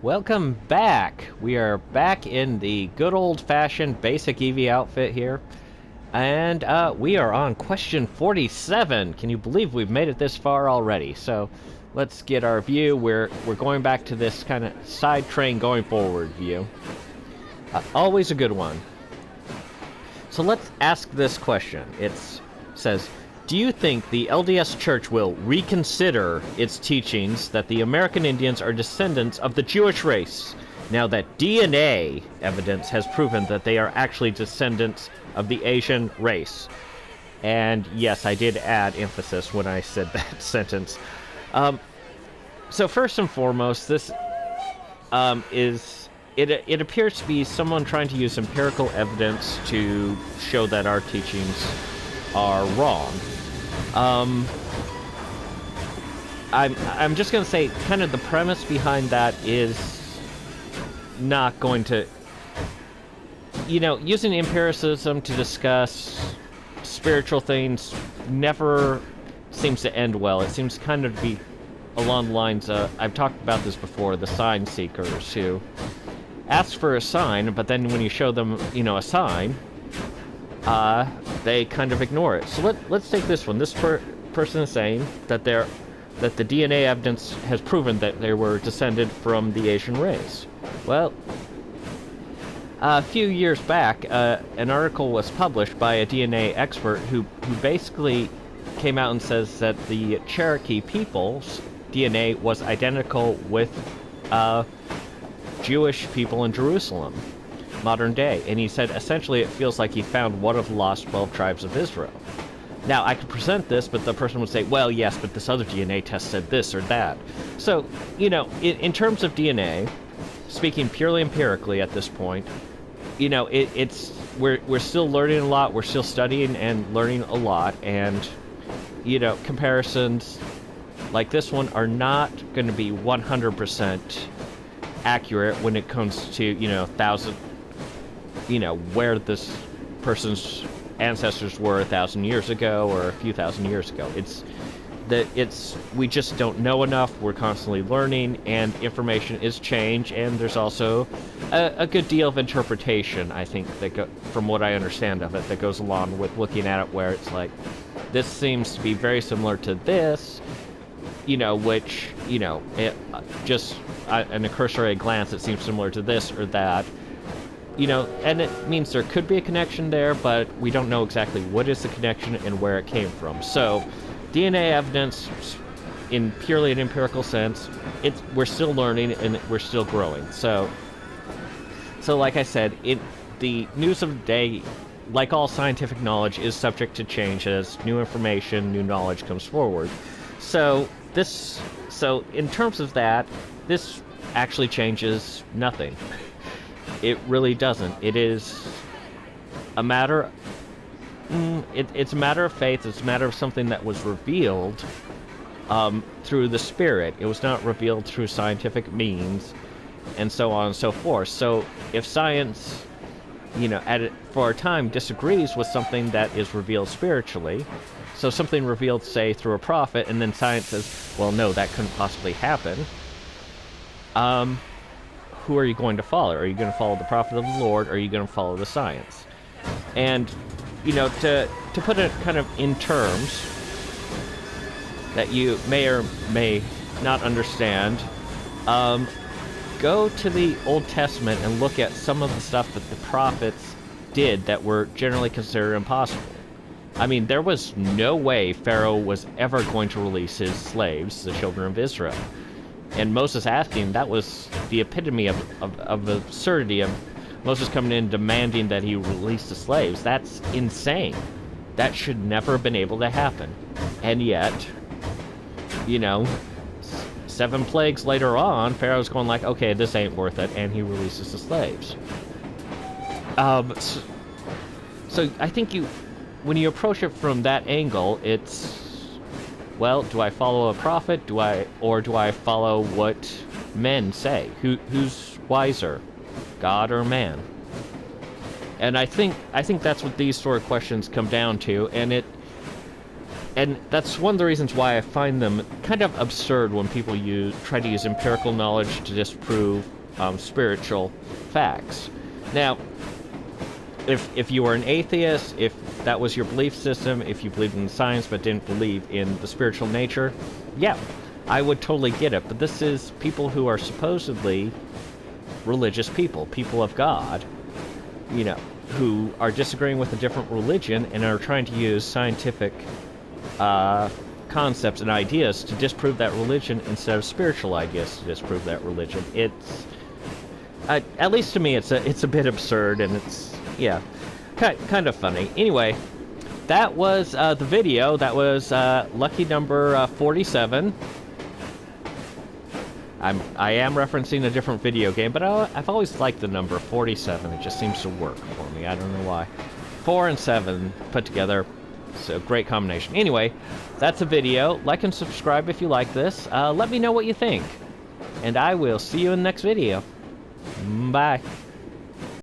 Welcome back. We are back in the good old-fashioned basic EV outfit here. And we are on question 47. Can you believe we've made it this far already? So let's get our view. We're going back to this kind of side train going forward view. Always a good one. So let's ask this question. It says, do you think the LDS Church will reconsider its teachings that the American Indians are descendants of the Jewish race, now that DNA evidence has proven that they are actually descendants of the Asian race? And yes, I did add emphasis when I said that sentence. So first and foremost, this it appears to be someone trying to use empirical evidence to show that our teachings are wrong. I'm just going to say kind of the premise behind that is not going to, using empiricism to discuss spiritual things never seems to end well. It seems kind of to be along the lines of, I've talked about this before, the sign seekers who ask for a sign, but then when you show them, a sign, they kind of ignore it. So let's take this one. This person is saying that the DNA evidence has proven that they were descended from the Asian race. Well, a few years back, an article was published by a DNA expert who basically came out and says that the Cherokee people's DNA was identical with Jewish people in Jerusalem, modern day, and he said essentially it feels like he found one of the lost 12 tribes of Israel. Now, I could present this, but the person would say, well, yes, but this other DNA test said this or that. So, in terms of DNA, speaking purely empirically at this point, we're still learning a lot, we're still studying and learning a lot, and, comparisons like this one are not going to be 100% accurate when it comes to, where this person's ancestors were 1,000 years ago or a few thousand years ago. We just don't know enough. We're constantly learning, and information is change, and there's also a good deal of interpretation, I think, from what I understand of it, that goes along with looking at it, where it's like, this seems to be very similar to this, which, just in a cursory glance, it seems similar to this or that. And it means there could be a connection there, but we don't know exactly what is the connection and where it came from. So, DNA evidence, in purely an empirical sense, we're still learning and we're still growing. So like I said, the news of the day, like all scientific knowledge, is subject to change as new information, new knowledge comes forward. So in terms of that, this actually changes nothing. It really doesn't. It is a matter... it's a matter of faith. It's a matter of something that was revealed through the Spirit. It was not revealed through scientific means, and so on and so forth. So if science, for a time disagrees with something that is revealed spiritually, so something revealed, say, through a prophet, and then science says, well, no, that couldn't possibly happen, who are you going to follow? Are you going to follow the prophet of the Lord, or are you going to follow the science? And, to put it kind of in terms that you may or may not understand, go to the Old Testament and look at some of the stuff that the prophets did that were generally considered impossible. I mean, there was no way Pharaoh was ever going to release his slaves, the children of Israel. And Moses asking, that was the epitome of absurdity, of Moses coming in demanding that he release the slaves. That's insane. That should never have been able to happen. And yet, 7 plagues later on, Pharaoh's going like, okay, this ain't worth it, and he releases the slaves. So I think when you approach it from that angle, it's, well, do I follow a prophet? Do I follow what men say? Who's wiser, God or man? And I think that's what these sort of questions come down to, and And that's one of the reasons why I find them kind of absurd when people try to use empirical knowledge to disprove spiritual facts. Now, if you were an atheist, if that was your belief system, if you believed in science but didn't believe in the spiritual nature, yeah, I would totally get it. But this is people who are supposedly religious people, people of God, you know, who are disagreeing with a different religion and are trying to use scientific concepts and ideas to disprove that religion instead of spiritual ideas to disprove that religion. It's at least to me, it's a bit absurd, and it's, yeah, kind of funny. Anyway, that was the video. That was lucky number 47. I am referencing a different video game, but I've always liked the number 47. It just seems to work for me. I don't know why. 4 and 7 put together. So, great combination. Anyway, that's a video. Like and subscribe if you like this. Let me know what you think. And I will see you in the next video. Bye.